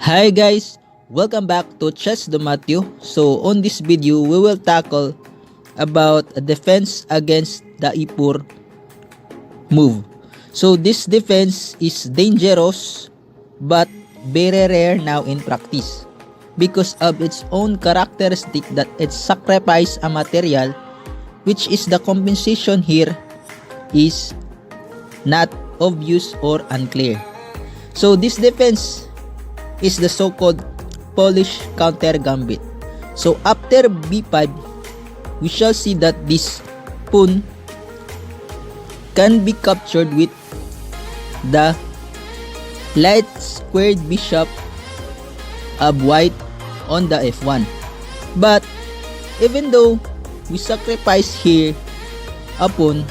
Hi guys, welcome back to Chess Domatio. So on this video, we will tackle about a defense against the Ipur move. So this defense is dangerous but very rare now in practice because of its own characteristic that it sacrifices a material, which is the compensation here is not obvious or unclear. So this defense is the so-called Polish counter gambit. So after b5, we shall see that this pawn can be captured with the light squared bishop of white on the f1. But even though we sacrifice here a pawn,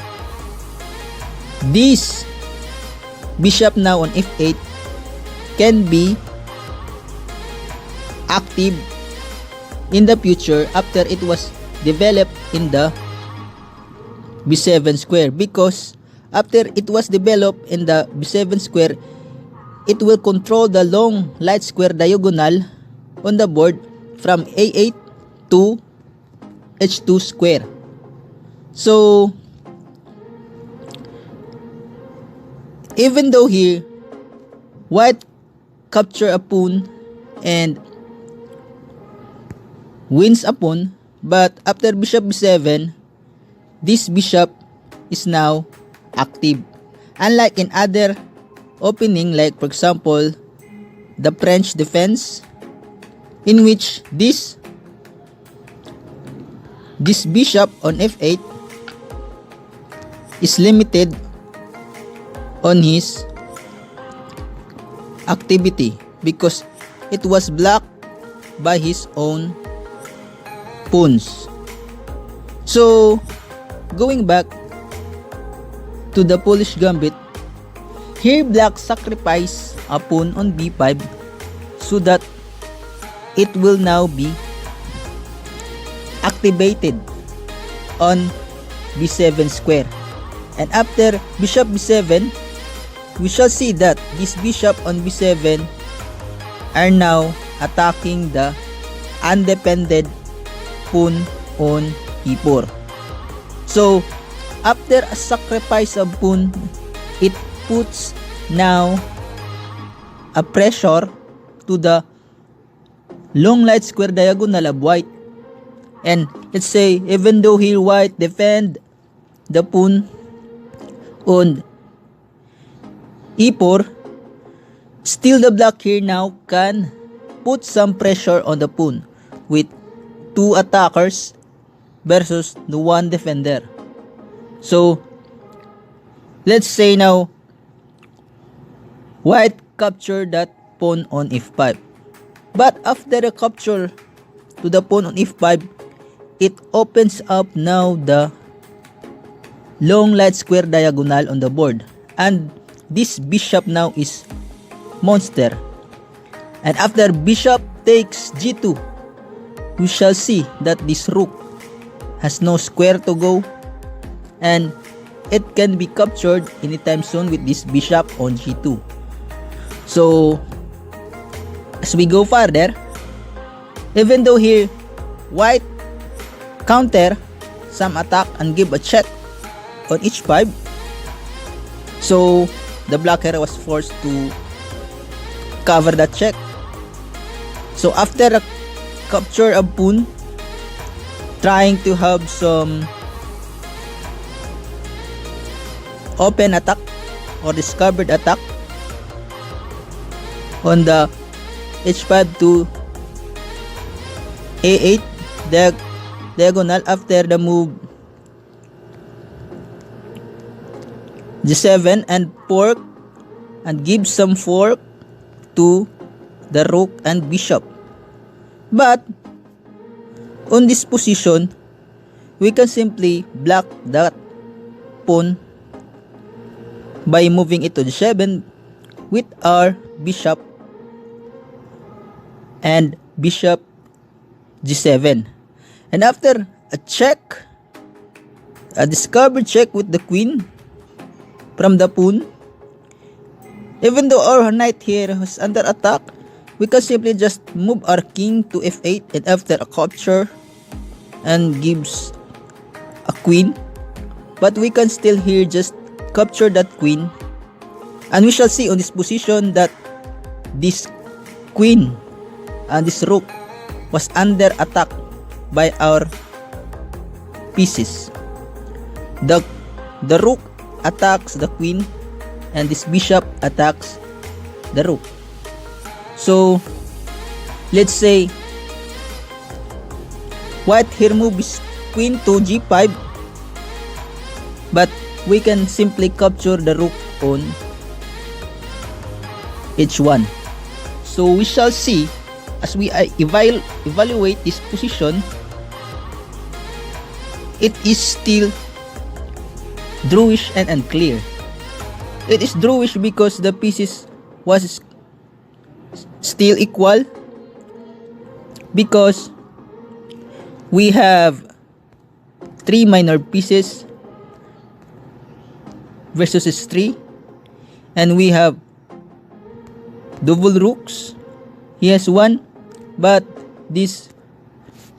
this bishop now on f8 can be active in the future after it was developed in the b7 square, because after it was developed in the b7 square, it will control the long light square diagonal on the board from a8 to h2 square. So even though here white capture a pawn and wins a pawn, but after bishop b7, this bishop is now active. Unlike in other opening, like for example the French defense, in which this bishop on f8 is limited on his activity because it was blocked by his own pawns. So going back to the Polish gambit, here black sacrifice a pawn on b5 so that it will now be activated on b7 square. And after bishop b7, we shall see that this bishop on b7 are now attacking the undefended pawn on e4. So after a sacrifice of pawn, it puts now a pressure to the long light square diagonal of white. And let's say even though here white defend the pawn on e4, still the black here now can put some pressure on the pawn with two attackers versus the one defender. So let's say now white captured that pawn on f5, but after the capture to the pawn on f5, it opens up now the long light square diagonal on the board, and this bishop now is monster. And after bishop takes g2, we shall see that this rook has no square to go, and it can be captured anytime soon with this bishop on g2. So as we go further, even though here white counter some attack and give a check on h5, so the black here was forced to cover that check. So after a capture of pawn, trying to have some open attack or discovered attack on the h5 to a8 diagonal after the move g7 and fork, and give some fork to the rook and bishop. But on this position, we can simply block that pawn by moving it to g7 with our bishop and bishop g7. And after a check, a discovered check with the queen from the pawn, even though our knight here was under attack, we can simply just move our king to f8, and after a capture and gives a queen, but we can still here just capture that queen, and we shall see on this position that this queen and this rook was under attack by our pieces. The rook attacks the queen and this bishop attacks the rook. So let's say white here moves queen to g5, but we can simply capture the rook on h1. So we shall see as we evaluate this position, it is still Druish and unclear. It is Druish because the pieces was still equal, because we have 3 minor pieces versus 3, and we have double rooks. He has 1, but this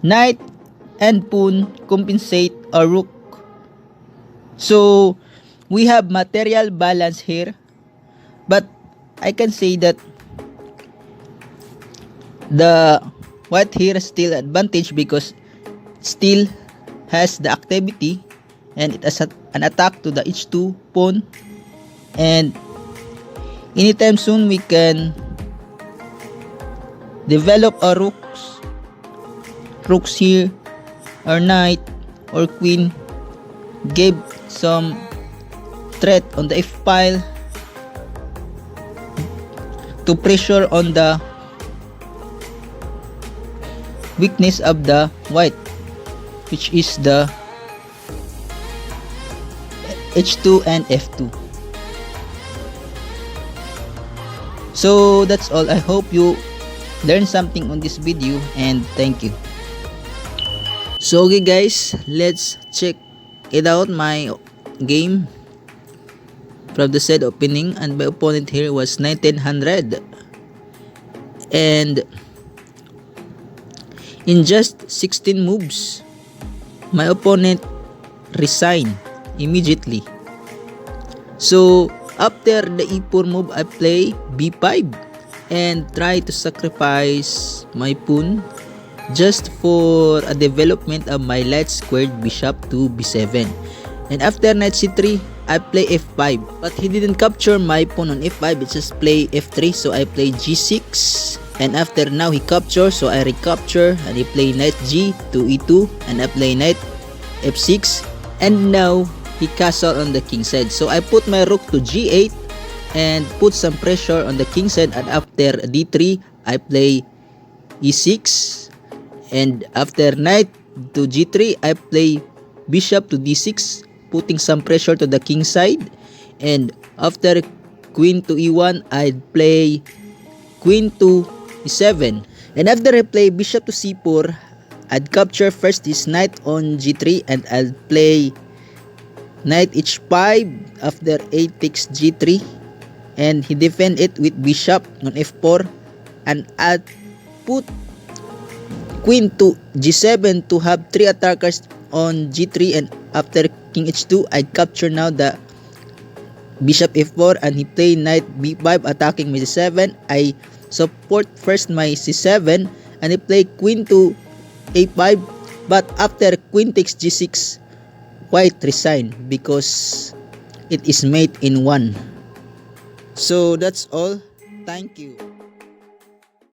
knight and pawn compensate our rook. So we have material balance here, but I can say that the white here is still advantage because still has the activity and it has an attack to the h2 pawn, and anytime soon we can develop our rooks here, or knight or queen gave some threat on the f file to pressure on the weakness of the white, which is the h2 and f2. So that's all. I hope you learned something on this video, and thank you. So okay guys, let's check it out my game from the said opening, and my opponent here was 1900, and in just 16 moves my opponent resigned immediately. So after the e4 move, I play b5 and try to sacrifice my pawn just for a development of my light squared bishop to b7. And after knight c3, I play f5, but he didn't capture my pawn on f5, it just play f3, so I play g6. And after now he captures, so I recapture, and he play knight g to e2, and I play knight f6, and now he castle on the king side. So I put my rook to g8 and put some pressure on the king side, and after d3 I play e6, and after knight to g3 I play bishop to d6, putting some pressure to the king side, and after queen to e1 I play queen to e7, and after I play bishop to c4 I'd capture first this knight on g3, and I'll play knight h5 after a takes g3, and he defend it with bishop on f4, and I'd put queen to g7 to have 3 attackers on g3, and after king h2 I capture now the bishop f4, and he play knight b5 attacking my c7. I support first my c7, and he play queen to a5, but after queen takes g6 white resign because it is mate in 1. So that's all. Thank you.